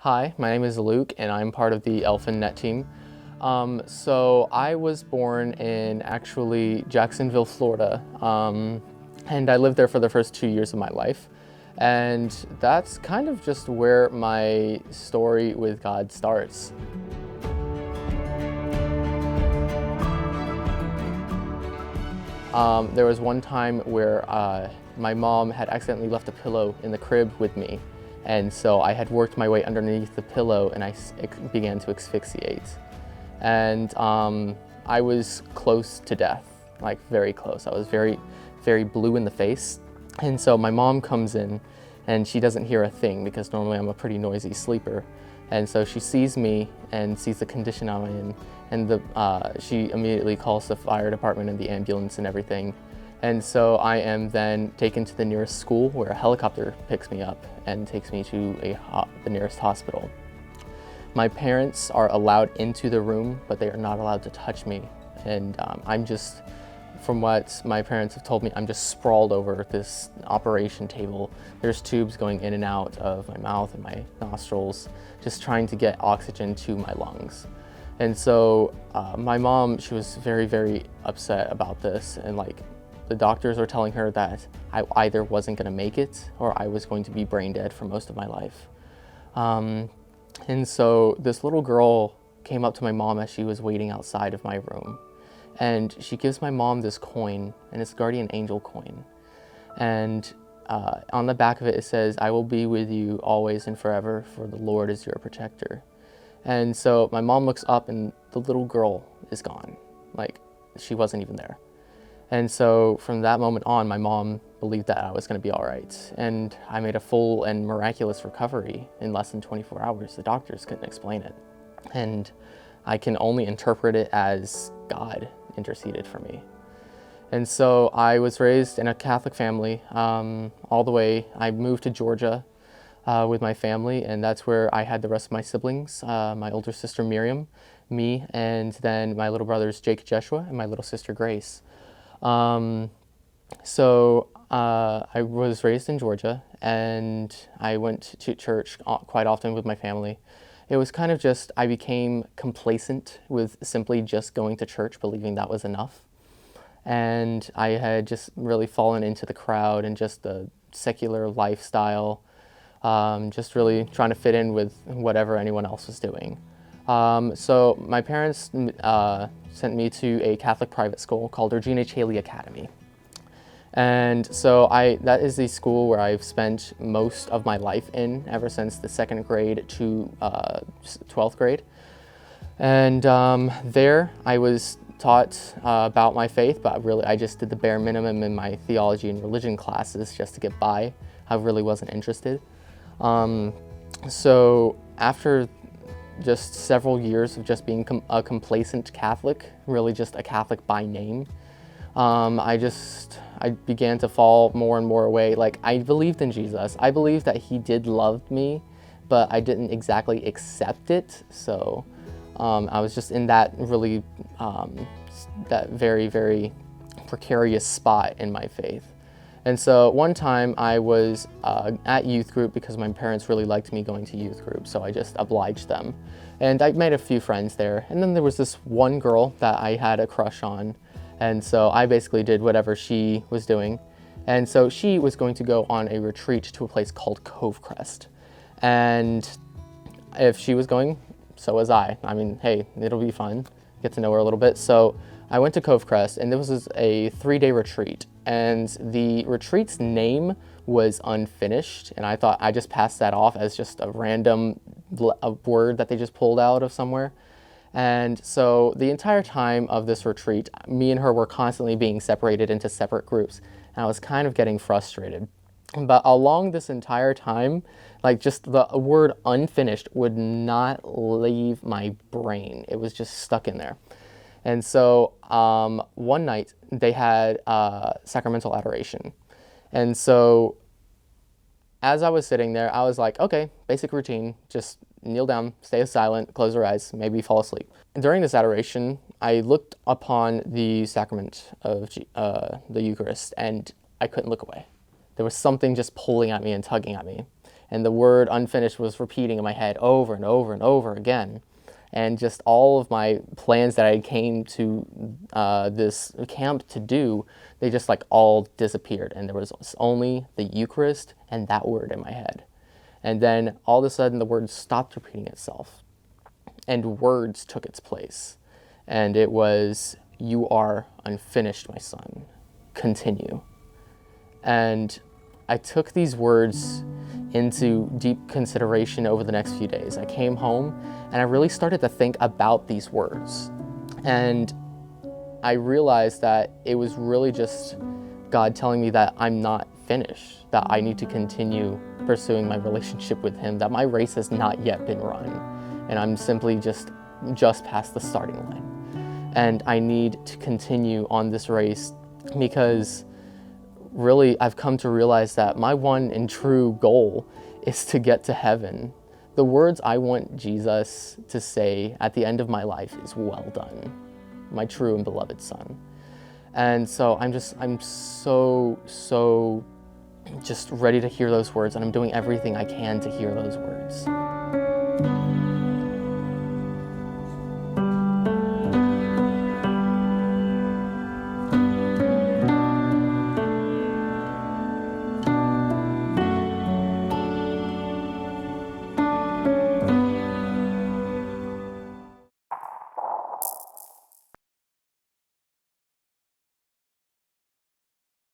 Hi, my name is Luke and I'm part of the Elfin Net team. So I was born in actually Jacksonville, Florida, and I lived there for the first 2 years of my life. And that's kind of just where my story with God starts. There was one time where my mom had accidentally left a pillow in the crib with me. And so I had worked my way underneath the pillow and I began to asphyxiate. And I was close to death, like very close. I was very, very blue in the face. And so my mom comes in and she doesn't hear a thing because normally I'm a pretty noisy sleeper. And so she sees me and sees the condition I'm in, and she immediately calls the fire department and the ambulance and everything. And so I am then taken to the nearest school where a helicopter picks me up and takes me to the nearest hospital. My parents are allowed into the room, but they are not allowed to touch me. And I'm just, from what my parents have told me, I'm just sprawled over this operation table. There's tubes going in and out of my mouth and my nostrils, just trying to get oxygen to my lungs. And so my mom, she was very, very upset about this, and the doctors were telling her that I either wasn't gonna make it or I was going to be brain dead for most of my life. And so this little girl came up to my mom as she was waiting outside of my room. And she gives my mom this coin, and it's a guardian angel coin. And on the back of it, it says, "I will be with you always and forever, for the Lord is your protector." And so my mom looks up and the little girl is gone. Like, she wasn't even there. And so from that moment on, my mom believed that I was going to be all right. And I made a full and miraculous recovery in less than 24 hours. The doctors couldn't explain it. And I can only interpret it as God interceded for me. And so I was raised in a Catholic family all the way. I moved to Georgia with my family, and that's where I had the rest of my siblings, my older sister Miriam, me, and then my little brothers Jake, Jeshua, and my little sister Grace. So I was raised in Georgia, and I went to church quite often with my family. It was kind of just, I became complacent with simply just going to church, believing that was enough. And I had just really fallen into the crowd and just the secular lifestyle, just really trying to fit in with whatever anyone else was doing. So my parents sent me to a Catholic private school called Regina Caeli Academy. And so that is the school where I've spent most of my life in ever since the 2nd grade to 12th grade. And there I was taught about my faith, but really I just did the bare minimum in my theology and religion classes just to get by. I really wasn't interested. So after just several years of just being a complacent Catholic, really just a Catholic by name, I began to fall more and more away. Like, I believed in Jesus. I believed that he did love me, but I didn't exactly accept it. So I was just in that really, that very, very precarious spot in my faith. And so one time I was at youth group because my parents really liked me going to youth group, so I just obliged them. And I made a few friends there. And then there was this one girl that I had a crush on. And so I basically did whatever she was doing. And so she was going to go on a retreat to a place called Covecrest. And if she was going, so was I. I mean, hey, it'll be fun, get to know her a little bit. So I went to Covecrest, and this was a 3-day retreat. And the retreat's name was Unfinished. And I thought I just passed that off as just a random word that they just pulled out of somewhere. And so the entire time of this retreat, me and her were constantly being separated into separate groups. And I was kind of getting frustrated. But along this entire time, like, just the word unfinished would not leave my brain. It was just stuck in there. And so one night they had sacramental adoration. And so as I was sitting there, I was like, okay, basic routine, just kneel down, stay silent, close your eyes, maybe fall asleep. And during this adoration, I looked upon the sacrament of the Eucharist, and I couldn't look away. There was something just pulling at me and tugging at me. And the word unfinished was repeating in my head over and over and over again. And just all of my plans that I came to this camp to do, they just like all disappeared. And there was only the Eucharist and that word in my head. And then all of a sudden the word stopped repeating itself and words took its place. And it was, "You are unfinished, my son. Continue." And I took these words into deep consideration over the next few days. I came home and I really started to think about these words. And I realized that it was really just God telling me that I'm not finished, that I need to continue pursuing my relationship with Him, that my race has not yet been run, and I'm simply just past the starting line. And I need to continue on this race because really I've come to realize that my one and true goal is to get to heaven. The words I want Jesus to say at the end of my life is, "Well done, my true and beloved son." And so I'm so just ready to hear those words, and I'm doing everything I can to hear those words.